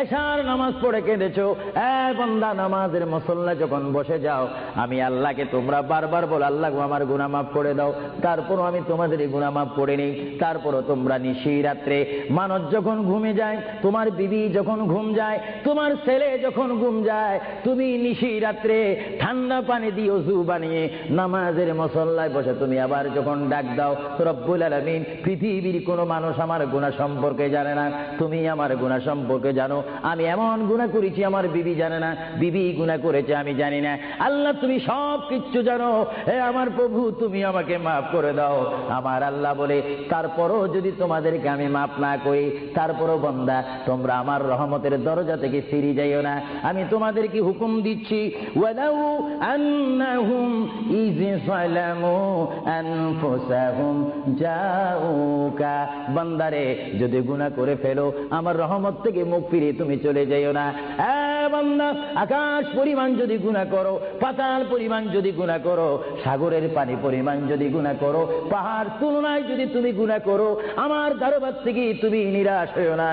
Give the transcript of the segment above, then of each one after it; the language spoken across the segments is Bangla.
এশার নামাজ পড়ে কেঁদেছো, বান্দা নামাজের মুসল্লা যখন বসে যাও, আমি আল্লাহকে তোমরা বারবার বলো আল্লাহ আমার গুনাহ মাফ করে দাও, তারপরও আমি তোমাদের গুনাহ মাফ করে নিই। তারপরও তোমরা নিশি রাত্রে মানুষ যখন ঘুমে যায়, তোমার বিবি যখন ঘুম যায়, তোমার ছেলে যখন ঘুম যায়, তুমি নিশি রাত্রে ঠান্ডা পানি দিয়ে ওযু বানিয়ে নামাজের মুসল্লায় বসে তুমি আবার যখন ডাক দাও, রব্বুল আলামিন পৃথিবীর কোনো মানুষ আমার গুনাহ সম্পর্কে জানে না, তুমি আমার গুনাহ সম্পর্কে জানো। আমি এমন গুনাহ করেছি আমার বিবি জানে না, বিবি গুনাহ করেছে আমি জানি না, আল্লাহ তুমি সব কিচ্ছু জানো, হে আমার প্রভু তুমি আমাকে মাফ করে দাও। আমার আল্লাহ বলে তারপরও যদি তোমাদেরকে আমি মাফ না করি, তারপরও বান্দা তোমরা আমার রহমতের দরজা থেকে ফিরে যাইও না। আমি তোমাদেরকে হুকুম দিচ্ছি, ওয়ালাউ আন্নাহুম ইয যালামু আনফুসাহুম জাউকা, বান্দারে যদি গুনাহ করে ফেলো আমার রহমত থেকে মুখ ফিরিয়ে তুমি চলে যাইও না। বান্দা আকাশ পরিমাণ যদি গুনাহ করো, পাতাল পরিমাণ যদি গুনাহ করো, সাগরের পানি পরিমাণ যদি গুনাহ করো, পাহাড় তুলনায় যদি তুমি গুনাহ করো, আমার দরবার থেকে তুমি নিরাশ হইও না।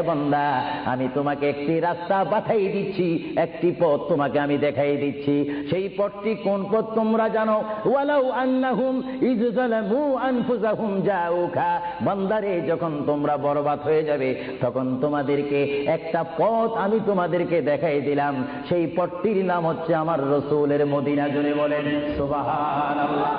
বান্দা আমি তোমাকে একটি রাস্তা পাঠাই দিচ্ছি, একটি পথ তোমাকে আমি দেখাই দিচ্ছি। সেই পথটি কোন পথ তোমরা জানো? ওয়ালাউ আন্নাহুম ইয যালামু আনফুসাহুম জাউকা, বান্দারে যখন তোমরা বরবাদ হয়ে যাবে তখন তোমাদেরকে একটা পথ আমি তোমাদেরকে দেখাই দিলাম, সেই পথটির নাম হচ্ছে আমার রাসূলের মদিনা। জুড়ে বলেন সুবহানাল্লাহ।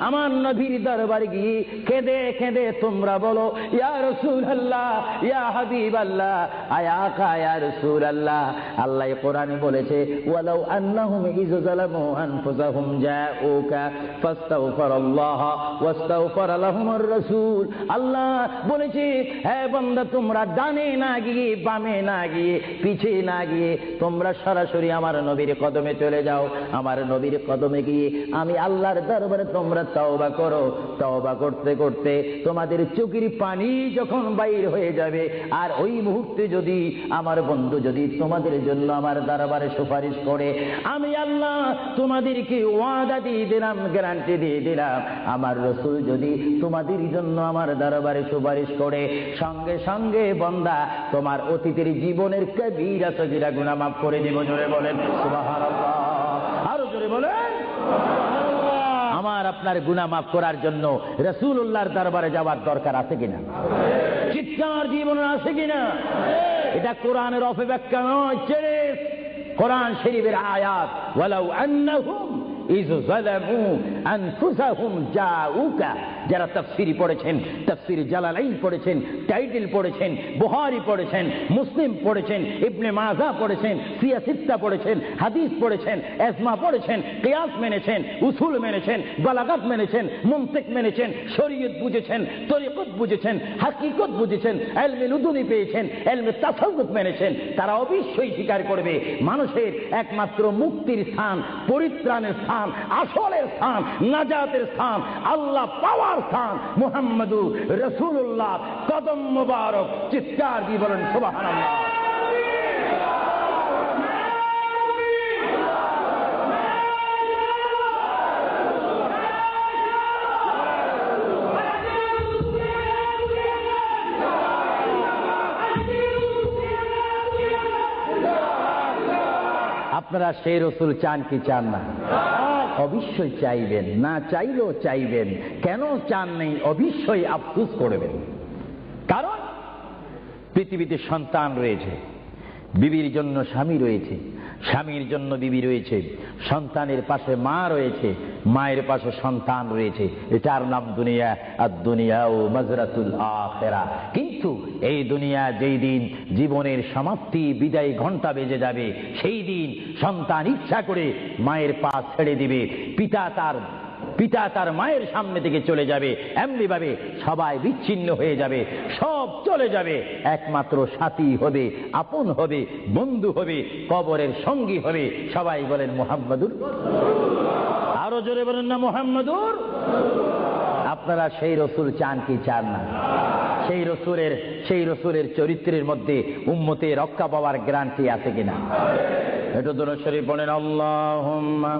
আমার নবীর দরবারে গিয়ে কেঁদে কেঁদে তোমরা বলো ইয়া রাসূলুল্লাহ, ইয়া হাবিবাল্লাহ, আয়া আকা ইয়া রাসূলুল্লাহ। আল্লাহ কোরআনে বলেছে ওয়ালাউ আন্নাহুম ইয যালামু আনফুসাহুম জাউকা ফাস্তাগফিরুল্লাহ ওয়াস্তাগফার লাহুমুর রাসূল। আল্লাহ বলেছে হে বান্দা তোমরা ডানে না গিয়ে, বামে না গিয়ে, পিছে না গিয়ে তোমরা সরাসরি আমার নবীর কদমে চলে যাও। আমার নবীর কদমে গিয়ে আমি আল্লাহর দরবারে তোমরা তওবা করো। তওবা করতে করতে তোমাদের চোখের পানি যখন বাইর হয়ে যাবে, আর ওই মুহূর্তে যদি আমার বন্ধু যদি তোমাদের জন্য আমার দরবারে সুপারিশ করে, আমি আল্লাহ তোমাদেরকে ওয়াদা দিয়ে দিলাম, গ্যারান্টি দিয়ে দিলাম, আমার রাসূল যদি তোমাদের জন্য আমার দরবারে সুপারিশ করে, সঙ্গে সঙ্গে বান্দা তোমার অতীতের জীবনের কবিরা সগীরা গুনাহ মাফ করে দেব। জোরে বলেন সুবহানাল্লাহ, আরো জোরে বলেন। আমার আপনার গুনাহ মাফ করার জন্য রাসূলুল্লাহর দরবারে যাওয়ার দরকার আছে কিনা? চিৎকার জীবন আছে কিনা? এটা কোরআনের অপব্যাখ্যা নয়, কোরআন শরীফের আয়াত। ওয়ালাউ আন্নাহুম ইয যালামু আনফুসাহুম জাউকা, যারা তাফসীর পড়েছেন, তাফসীর জালালাইন পড়েছেন, টাইটেল পড়েছেন, বুখারী পড়েছেন, মুসলিম পড়েছেন, ইবনে মাজাহ পড়েছেন, সিয়া সিত্তা পড়েছেন, হাদিস পড়েছেন, ইজমা পড়েছেন, কিয়াস মেনেছেন, উসুল মেনেছেন, বালাগাত মেনেছেন, মুনতিক মেনেছেন, শরীয়ত বুঝেছেন, তরিকত বুঝেছেন, হাকিকত বুঝেছেন, ইলমে লুদুনি পেয়েছেন, ইলমে তাসাউফ মেনেছেন, তারা অবশ্যই স্বীকার করবে মানুষের একমাত্র মুক্তির স্থান, পরিত্রাণের স্থান, আসলের স্থান, নাজাতের স্থান, আল্লাহ পাওয়ার স্থান মুহাম্মদুর রাসূলুল্লাহ কদম মুবারক। চিৎকার দিয়ে বলেন সুবহানাল্লাহ। আপনারা সেই রাসূল চান কি চান না? অবশ্যই চাইবেন, না চাইলেও চাইবেন। কেন চান নেই? অবশ্যই আফসোস করবেন। কারণ পৃথিবীতে সন্তান রয়েছে, বিবির জন্য স্বামী রয়েছে, স্বামীর জন্য বিবি রয়েছে, সন্তানের পাশে মা রয়েছে, মায়ের পাশে সন্তান রয়েছে। এটার নাম দুনিয়া। আর দুনিয়াও মাজরাতুল আখিরা। কিন্তু এই দুনিয়া যেই দিন জীবনের সমাপ্তি, বিদায় ঘন্টা বেজে যাবে, সেই দিন সন্তান ইচ্ছা করে মায়ের পা ছেড়ে দিবে, পিতা তার মায়ের সামনে থেকে চলে যাবে, এমনি ভাবে সবাই বিচ্ছিন্ন হয়ে যাবে, সব চলে যাবে। একমাত্র সাথী হবে, আপন হবে, বন্ধু হবে, কবরের সঙ্গী হবে। সবাই বলেন মুহাম্মাদুর। আরো জোরে বলেন না মুহাম্মাদুর। আপনারা সেই রাসূল চান কি চান না? সেই রাসূলের চরিত্রের মধ্যে উম্মতে রক্ষা পাওয়ার গ্যারান্টি আছে কিনা? একটু দরুদ শরীফ পড়েন। আল্লাহুম্মা